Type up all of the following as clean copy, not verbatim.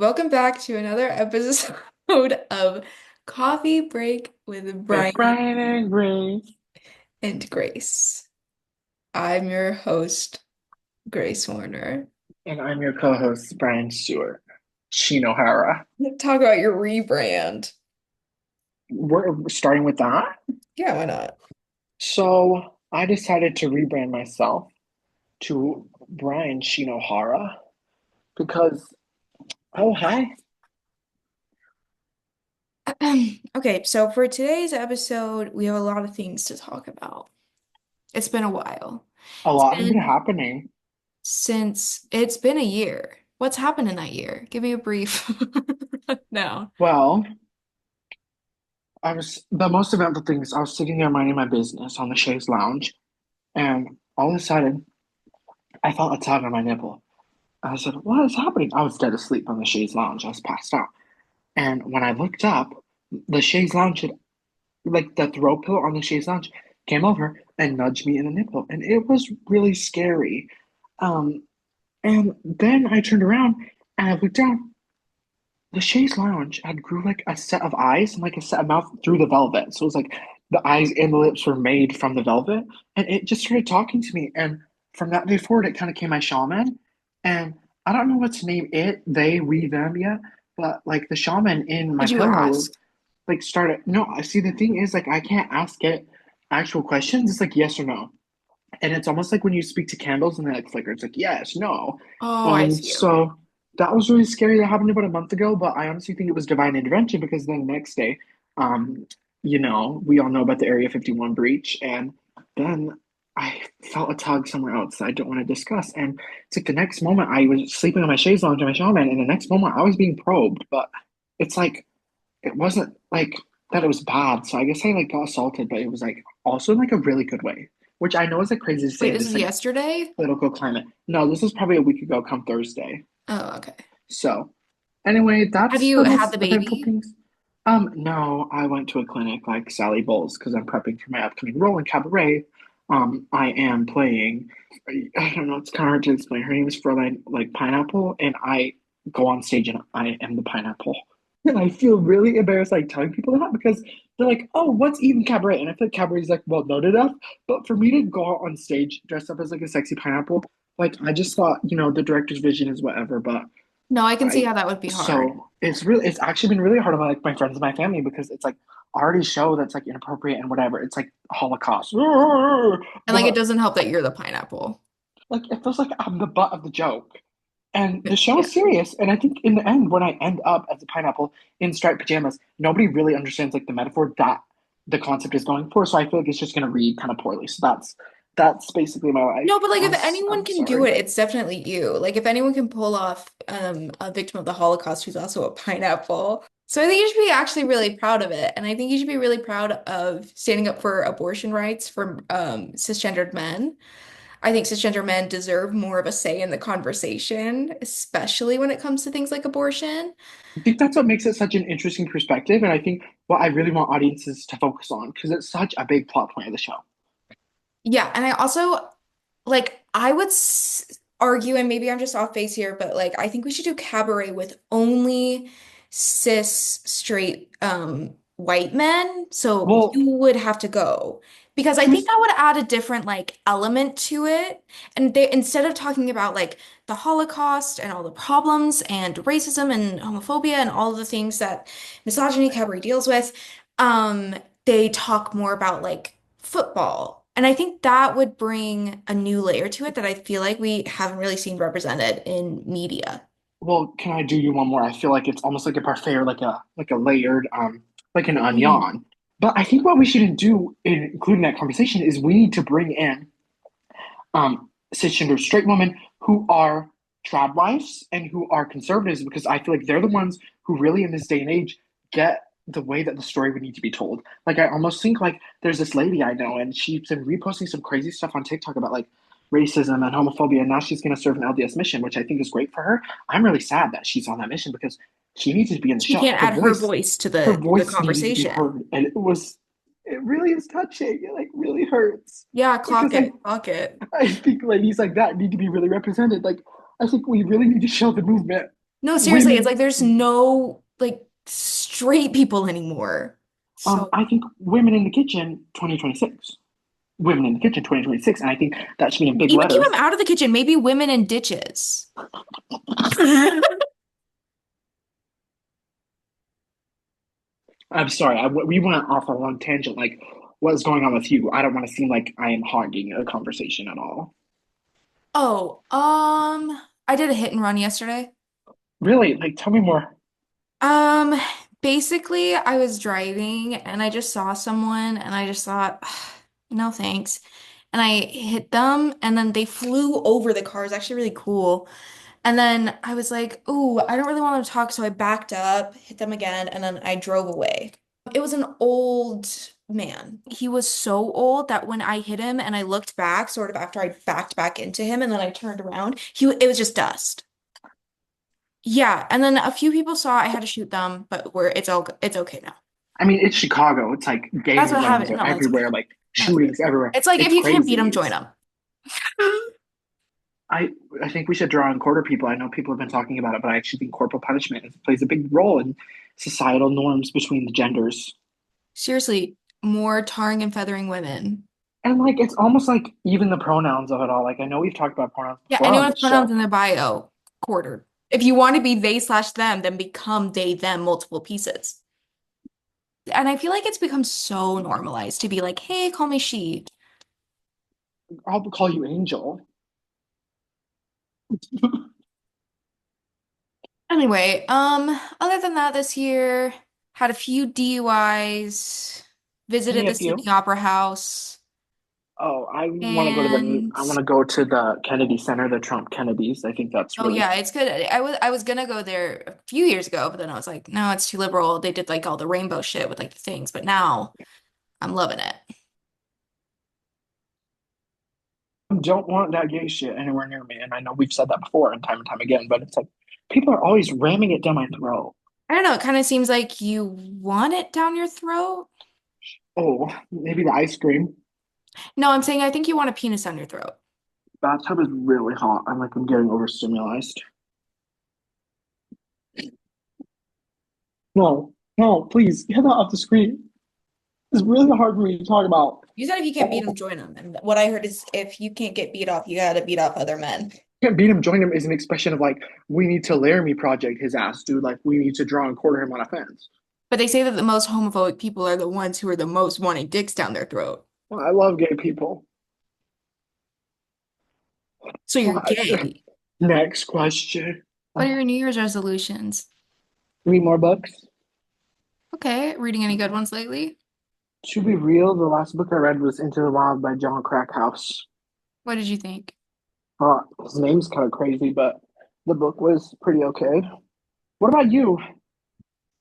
Welcome back to another episode of Coffee Break with With Brian Brian and Grace. and Grace. I'm your host, Grace Warner. And I'm your co-host, Brian Stewart. Shinohara. Talk about your rebrand. We're starting with that. Yeah, why not? So I decided to rebrand myself to Brian Shinohara because, oh, hi. Okay, so for today's episode, we have a lot of things to talk about. It's been a while. A It's lot has been been happening. since it's been a year. What's happened in that year? Give me a brief now. Well, the most eventful thing is I was sitting there minding my business on the chaise lounge, and all of a sudden, I felt a tug on my nipple. I said, "What is happening?" I was dead asleep on the chaise lounge. I was passed out. And when I looked up, the chaise lounge had, like the throw pillow on the chaise lounge came over and nudged me in the nipple. And it was really scary. Um, and then I turned around and I looked down. The chaise lounge had grew like a set of eyes and like a set of mouth through the velvet. So it was like the eyes and the lips were made from the velvet. And it just started talking to me. And from that day forward, it kind of came my shaman. And I don't know what to name it, they, we, them yet. But like the shaman in my Did you pillow ask? like started. No, I see the thing is like I can't ask it actual questions. It's like yes or no. And it's almost like when you speak to candles and they like flicker. It's like yes, no. Oh, I see. Okay. So that was really scary. That happened about a month ago, but I honestly think it was divine intervention because then the next day, um, we all know about the Area 51 breach, and then I felt a tug somewhere else that I don't want to discuss. And it's like the next moment I was sleeping on my chaise lounge in my shaman, and the next moment I was being probed, but it's like it wasn't like that it was bad. So I guess I like got assaulted, but it was like also in like a really good way, which I know is like crazy to say Wait, in this this was like yesterday? political climate. No, this was probably a week ago, come Thursday. Oh, okay. So anyway, Have that's you the had most the eventful baby? things. No, I went to a clinic like Sally Bowles because I'm prepping for my upcoming role in cabaret. I am playing. I don't know. It's kind of hard to explain. Her name is Fräulein like Pineapple, and I go on stage and I am the pineapple. And I feel really embarrassed like telling people that because they're like, "Oh, what's even cabaret?" And I feel like cabaret is like well known enough. But for me to go out on stage dressed up as like a sexy pineapple, like I just thought, the director's vision is whatever. But No, I can see I how that would be hard. so it's actually been really hard on like my friends and my family because it's like already show that's like inappropriate and whatever. It's like Holocaust. And like it But doesn't help that you're the pineapple. like it feels like I'm the butt of the joke. And the show Yeah. is serious. And I think in the end, when I end up as a pineapple in striped pajamas, nobody really understands like the metaphor that the concept is going for. So I feel like it's just gonna read kind of poorly. So that's basically my life. No, but like if anyone I'm can do sorry. it, it's definitely you. Like if anyone can pull off a victim of the Holocaust who's also a pineapple. So I think you should be actually really proud of it. And I think you should be really proud of standing up for abortion rights for cisgendered men. I think cisgender men deserve more of a say in the conversation, especially when it comes to things like abortion. I think that's what makes it such an interesting perspective, and I think what I really want audiences to focus on because it's such a big plot point of the show. Yeah, and I also like I would argue, and maybe I'm just off base here, but like I think we should do cabaret with only cis straight white men. So Well, you would have to go because I think who's that would add a different like element to it. And they instead of talking about like the Holocaust and all the problems and racism and homophobia and all the things that misogyny cabaret deals with, they talk more about like football. And I think that would bring a new layer to it that I feel like we haven't really seen represented in media. well, can I do you one more? I feel like it's almost like a parfait or like a layered like an Mhm. onion. But I think what we should do in including that conversation is we need to bring in cisgender straight women who are trad wives and who are conservatives because I feel like they're the ones who really in this day and age get the way that the story would need to be told. Like I almost think like there's this lady I know and she's been reposting some crazy stuff on TikTok about like racism and homophobia and now she's going to serve an LDS mission, which I think is great for her. I'm really sad that she's on that mission because she needs to be in the She show. can't add her voice to Her the voice needed to be conversation. heard and it really is touching. It like really hurts Yeah, clock because I it, clock it. I think ladies like that need to be really represented. Like, I think we really need to show the movement. No, seriously, it's Women, like there's no like straight people anymore. So I think women in the kitchen 2026. Women in the kitchen 2026. And I think that should be in big even keep them letters. out of the kitchen, maybe women in ditches. I'm sorry, we went off on one tangent. Like, what is going on with you? I don't want to seem like I am hogging a conversation at all. Oh, I did a hit and run yesterday. Really? Like, tell me more. Um, Basically, I was driving and I just saw someone and I just thought, no thanks. And I hit them and then they flew over the car. It's actually really cool. And then I was like, ooh, I don't really want to talk. So I backed up, hit them again, and then I drove away. It was an old man. He was so old that when I hit him and I looked back, sort of after I backed back into him and then I turned around, it was just dust. Yeah, and then a few people saw I had to shoot them, but it's okay now. I mean, it's Chicago. It's like That's gang what violence happened. are No, it's okay. everywhere, like No, it's okay. shootings everywhere. It's like if It's you can't beat crazy. them, join them. I I think we should draw and quarter people. I know people have been talking about it, but I actually think corporal punishment plays a big role in societal norms between the genders. Seriously, more tarring and feathering women. And like it's almost like even the pronouns of it all. Like I know we've talked about pronouns Yeah, before on anyone this with pronouns show. in their bio, quartered. If you want to be they slash them, then become they them multiple pieces. And I feel like it's become so normalized to be like, hey, call me she. I'll call you Angel. Anyway, other than that, this year had a few DUIs, visited Only a the Sydney few. Opera House, Oh, and I want to go to the Kennedy Center, the Trump Kennedys. I think that's oh really yeah, it's good. I was gonna go there a few years ago, but then I was like, no, it's too liberal. They did like all the rainbow shit with like the things, but now I'm loving it. don't want that gay shit anywhere near me. And I know we've said that before and time again, but it's like people are always ramming it down my throat. I don't know, it kind of seems like you want it down your throat. Oh, maybe the ice cream. No, I'm saying I think you want a penis down your throat. Bathtub is really hot. I'm getting overstimulated. No, no, please get that off the screen. It's really hard for me to talk about. You said if you can't beat them, Oh, join them. And what I heard is if you can't get beat off, you gotta beat off other men. can't beat him, join him is an expression of like, we need to Laramie project his ass, dude. Like, we need to draw and quarter him on a fence. But they say that the most homophobic people are the ones who are the most wanting dicks down their throat. Well, I love gay people. So you're What? gay. Next question. What are your New Year's resolutions? Read more books. Okay, reading any good ones lately? To be real, the last book I read was Into the Wild by John Krakhouse. What did you think? His name's kind of crazy, but the book was pretty okay. What about you?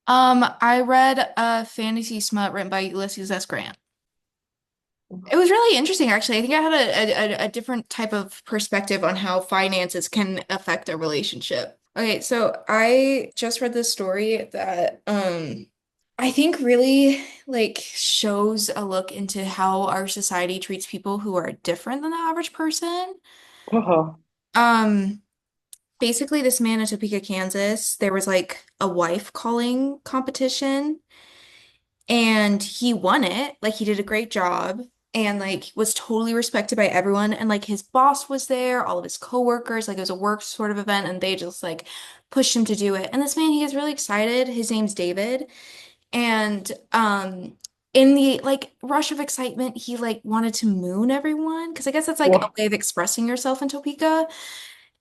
I read a fantasy smut written by Ulysses S. Grant. It was really interesting, actually. I think I had a different type of perspective on how finances can affect a relationship. Okay, so I just read this story that I think really like shows a look into how our society treats people who are different than the average person. Uh-huh. Um, Basically this man in Topeka, Kansas, there was like a wife calling competition and he won it. Like he did a great job and like was totally respected by everyone. And like his boss was there, all of his coworkers, like it was a work sort of event, and they just like pushed him to do it. And this man, he gets really excited. His name's David. And in the like rush of excitement, he like wanted to moon everyone because I guess that's like a Well, way of expressing yourself in Topeka.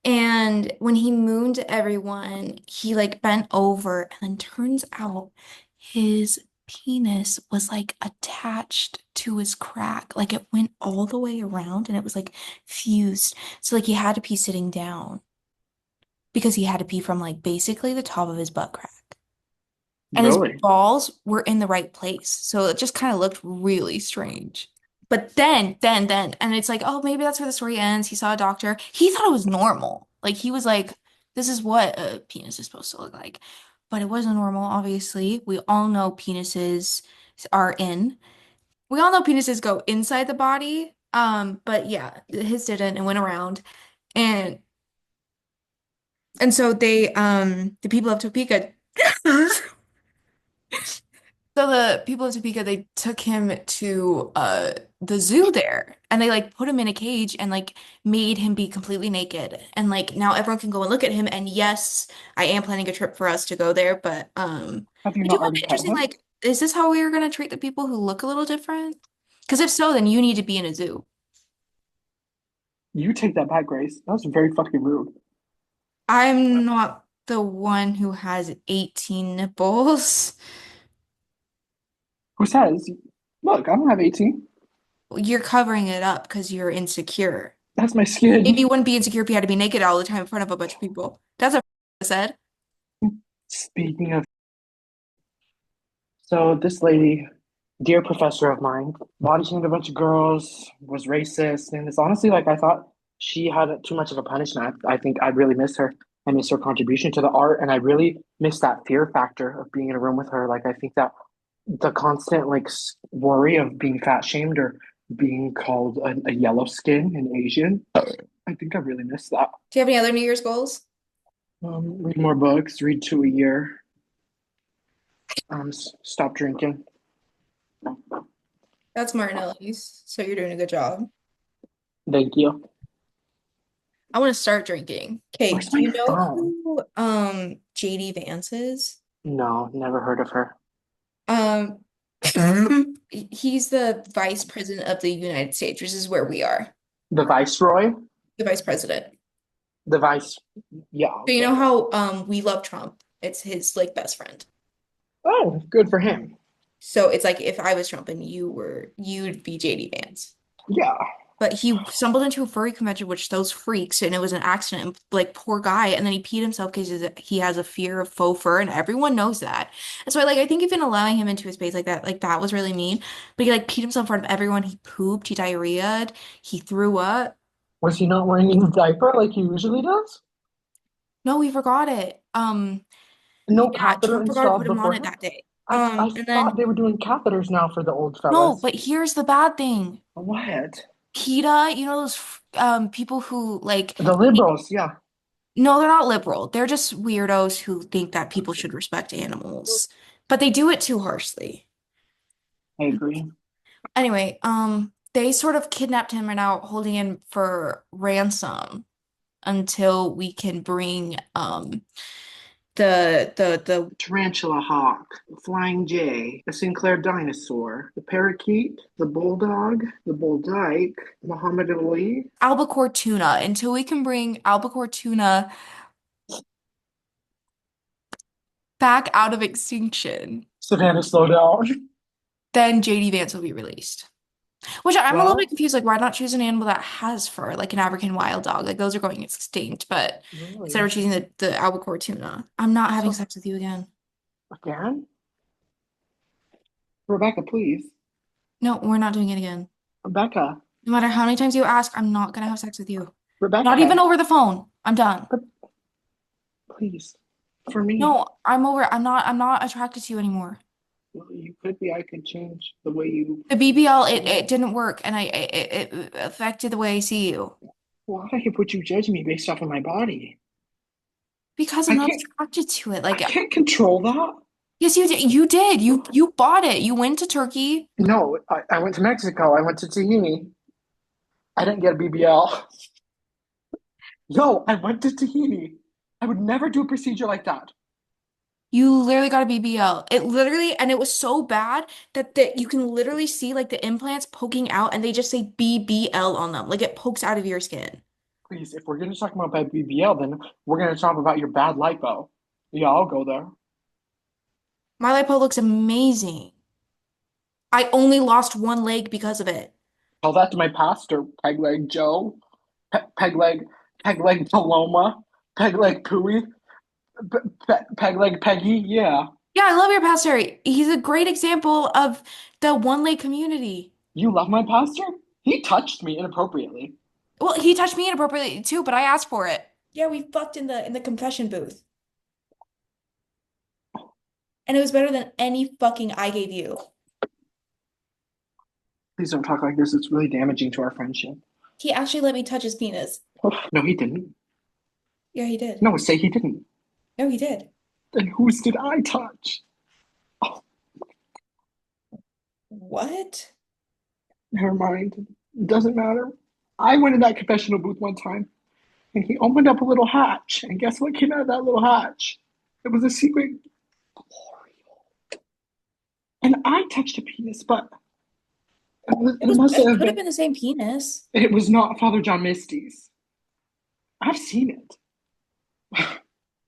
And when he mooned everyone, he like bent over and then turns out his penis was like attached to his crack. Like it went all the way around and it was like fused. So like he had to pee sitting down because he had to pee from like basically the top of his butt crack. And his really? balls were in the right place. So it just kind of looked really strange. But then, and it's like, oh, maybe that's where the story ends. He saw a doctor. He thought it was normal. Like, he was like, this is what a penis is supposed to look like. But it wasn't normal, obviously. We all know penises are in. We all know penises go inside the body. But yeah, his didn't and went around. And And so the people of Topeka So the people of Topeka, they took him to the zoo there and they like put him in a cage and like made him be completely naked. And like now everyone can go and look at him. And yes, I am planning a trip for us to go there, but Have you I do not find already it pet interesting, him? like, is this how we are gonna treat the people who look a little different? Because if so, then you need to be in a zoo. You take that back, Grace. That was very fucking rude. I'm not the one who has 18 nipples. Who says, look, I don't have 18. You're covering it up because you're insecure. That's my Maybe you skin. wouldn't be insecure if you had to be naked all the time in front of a bunch of people. That's what I said. Speaking of, so this lady, dear professor of mine, body shamed a bunch of girls, was racist, and it's honestly like I thought she had too much of a punishment. I think I really miss her. I miss her contribution to the art, and I really miss that fear factor of being in a room with her. Like I think that the constant like worry of being fat shamed or being called a yellow skin and Asian. I think I really miss that. Do you have any other New Year's goals? Read more books, read two a year. Stop drinking. That's Martinelli's, so you're doing a good job. Thank you. I want to start drinking. Okay, Where's do my you know phone? who JD Vance is? No, never heard of her. Um he's the vice president of the United States, which is where we are. The Viceroy? The vice president. The Vice. Yeah, So you okay. know how we love Trump. It's his like best friend. Oh, good for him. So it's like if I was Trump and you'd be JD Vance. Yeah. But he stumbled into a furry convention, which those freaks, and it was an accident. And, like, poor guy. And then he peed himself because he has a fear of faux fur, and everyone knows that. And so, like, I think even allowing him into a space like that was really mean. But he, like, peed himself in front of everyone. He pooped, he diarrheaed, he threw up. Was he not wearing his diaper like he usually does? No, we forgot it. No Yeah, catheter Trump forgot to installed put him on it beforehand? that day. I And thought then, they were doing catheters now for the old no, fellas. but here's the bad thing. What? PETA, you know those people who like The liberals, yeah, no, they're not liberal. They're just weirdos who think that people should respect animals. But they do it too harshly. I agree. Anyway, they sort of kidnapped him and are now holding him for ransom until we can bring the Tarantula hawk, the flying jay, the Sinclair dinosaur, the parakeet, the bulldog, the bull dyke, Muhammad Ali. albacore tuna until we can bring albacore tuna back out of extinction. Savannah, slow down. Then JD Vance will be released. Which I'm a little bit Well, confused. Like, why not choose an animal that has fur, like an African wild dog? Like, those are going extinct. But instead really? of choosing the albacore tuna, I'm not having So, sex with you again. again? Rebecca, please. No, we're not doing it again. Rebecca. No matter how many times you ask, I'm not gonna have sex with you. Not even Rebecca. over the phone. I'm done. But please. For me. No, I'm over. I'm not attracted to you anymore. Well, you could be. I could change the way you The BBL, see. it didn't work, and it affected the way I see you Why would you judge me based off of my body? because I'm I not can't. attracted to it. I Like, can't control that. yes, you did. You did. You bought it. You went to Turkey. No, I went to Mexico. I went to Tahiti. I didn't get a BBL. No, I went to Tahiti. I would never do a procedure like that. You literally got a BBL. It literally, and it was so bad that you can literally see like the implants poking out and they just say BBL on them. Like it pokes out of your skin. Please, if we're going to talk about bad BBL, then we're going to talk about your bad lipo. Yeah, I'll go there. My lipo looks amazing. I only lost one leg because of it. Tell that to my pastor, Peg Leg Joe, Peg Leg, Peg Leg Paloma, Peg Leg Pooey, Peg Leg Peggy. Yeah, Yeah, I love your pastor. He's a great example of the one leg community. you love my pastor? He touched me inappropriately. Well, he touched me inappropriately too, but I asked for it. Yeah, we fucked in the confession booth. And it was better than any fucking I gave you. Please don't talk like this. It's really damaging to our friendship. He actually let me touch his penis. Oh, no, he didn't. Yeah, he did. No, say he didn't. No, he did. Then whose did I touch? Oh, What? never mind. It doesn't matter. I went in that confessional booth one time and he opened up a little hatch. And guess what came out of that little hatch? It was a secret. And I touched a penis, but it must It have could have been, been the same penis. it was not Father John Misty's. I've seen it.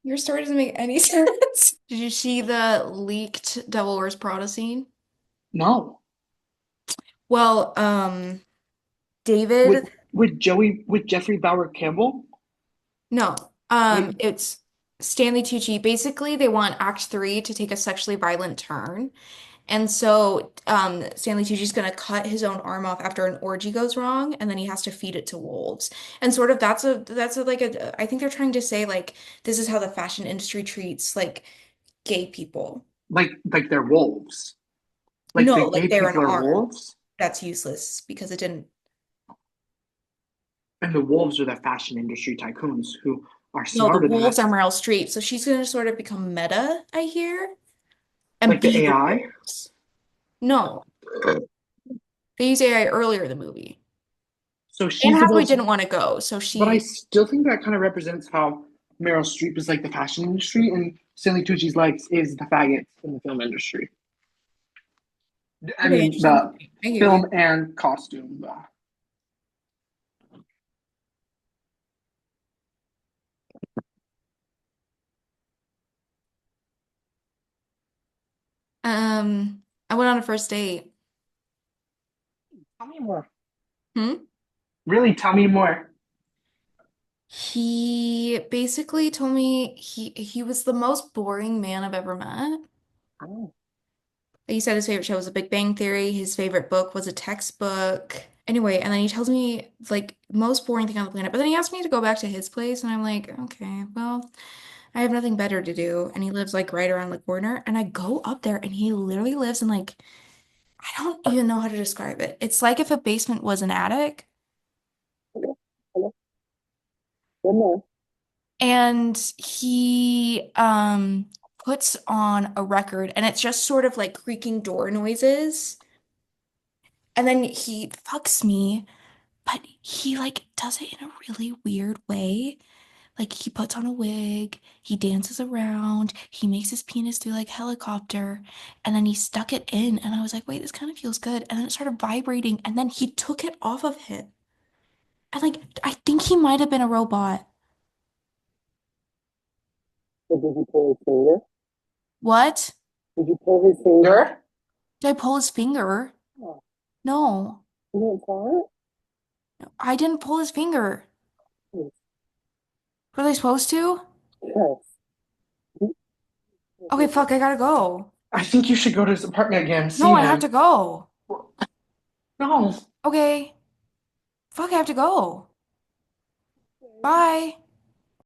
Your story doesn't make any sense. Did you see the leaked Devil Wears Prada scene? No. Well, With David, with Jeffrey Bauer Campbell? no, Wait, it's Stanley Tucci. Basically, they want Act 3 to take a sexually violent turn. And so Stanley Tucci's gonna cut his own arm off after an orgy goes wrong, and then he has to feed it to wolves. And sort of that's a like a I think they're trying to say like this is how the fashion industry treats like gay people. like they're wolves. Like No, the like gay they're an people are arm. wolves, That's useless because it didn't. and the wolves are the fashion industry tycoons who are No, the smarter than wolves are us. Meryl Streep, so she's gonna sort of become meta, I hear, and Like the be the AI. wolves. No, they use AI earlier in the movie. So Anne she's the Hathaway most, didn't want to go, so but I she. still think that kind of represents how Meryl Streep is like the fashion industry, and Stanley Tucci's likes is the faggots in the film industry. I Okay, mean, interesting the point. I hear you. film and costume. I went on a first date. Tell me more. Hmm? Really, tell me more. He basically told me he was the most boring man I've ever met. Oh. He said his favorite show was The Big Bang Theory. His favorite book was a textbook. Anyway, and then he tells me like most boring thing on the planet. But then he asked me to go back to his place, and I'm like, okay, well, I have nothing better to do. And he lives like right around the corner. And I go up there, and he literally lives in like I don't even know how to describe it. It's like if a basement was an attic. And he puts on a record and it's just sort of like creaking door noises. And then he fucks me, but he like does it in a really weird way. Like he puts on a wig, he dances around, he makes his penis do like helicopter, and then he stuck it in and I was like, "Wait, this kind of feels good." And then it started vibrating and then he took it off of him. And like I think he might have been a robot. So did you pull his finger? What? Did you pull his finger? Did I pull his finger? Oh, No. you didn't pull I didn't pull his finger. it? Were they supposed to? Yes. Okay, fuck, I gotta go. I think you should go to his apartment again, No, see I have to him. go. No. Okay. Fuck, I have to go. Bye.